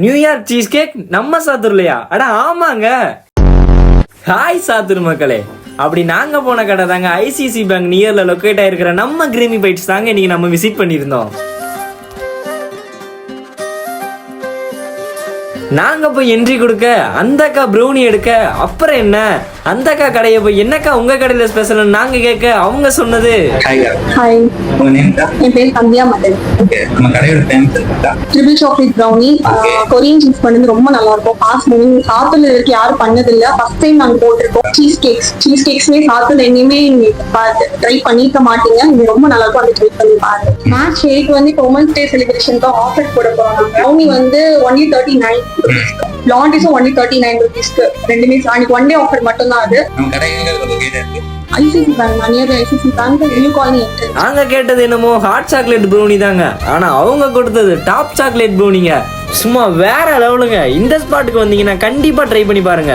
New York cheese cake நம்ம சாத்தூர்லையா? அட ஆமாங்க. ஹாய் சாத்தூர் மக்களே, அப்படி நாங்க போன கடை தாங்க ஐசிசி பேங்க் நியர்ல லொக்கேட் ஆயிருக்கிற நம்ம கிரீமி பைட்ஸ் தாங்க இன்னைக்கு நம்ம விசிட் பண்ணியிருந்தோம். நாங்க போய் என்ட்ரி கொடுக்க அந்த அக்கா ப்ரௌனி எடுக்க, அப்புறம் என்ன அந்த அக்கா கடையை போய் என்னக்கா உங்க கடையில ஸ்பெஷல் நாங்க கேட்க அவங்க சொன்னது ஹாய், என் பேர் சந்தியா மதன். நம்ம கடையோட ஃபேமஸ் இருக்கா triple chocolate brownie, Korean cheese பண்ணது ரொம்ப நல்லா இருக்கும். ஃபாஸ்ட் மூவிங், சாப்பிட்டு இருக்கு யாரும் பண்ணது இல்ல, ஃபர்ஸ்ட் டைம் நாங்க போட்டிருக்கோம். சீஸ் கேக்ஸ்மே சாப்பிட்டு எங்கேயுமே ட்ரை பண்ணிக்க மாட்டீங்க, இது ரொம்ப நல்லா இருக்கும், அதை ட்ரை பண்ணி பாருங்க. மார்ச் 8 வந்து உமன்ஸ் டே செலிப்ரேஷனுக்கு ஆஃபர் போட போறோம். ப்ரௌனி வந்து only 39 லாண்டிஸும் only 39 rupeesக்கு ரெண்டுமே அன்னைக்கு ஒன் டே ஆஃபர் மட்டும் தான். அது நம்ம கடை எங்க இருக்கு? ICC bank, near ICC bank, new colony entrance. நாங்க கேட்டது என்னமோ ஹாட் சாக்லேட் ப்ரௌனி தாங்க, ஆனா அவங்க கொடுத்தது டாப் சாக்லேட் ப்ரௌனிங்க. சும்மா வேற லெவலுங்க. இந்த ஸ்பாட்டுக்கு வந்தீங்கன்னா கண்டிப்பா ட்ரை பண்ணி பாருங்க.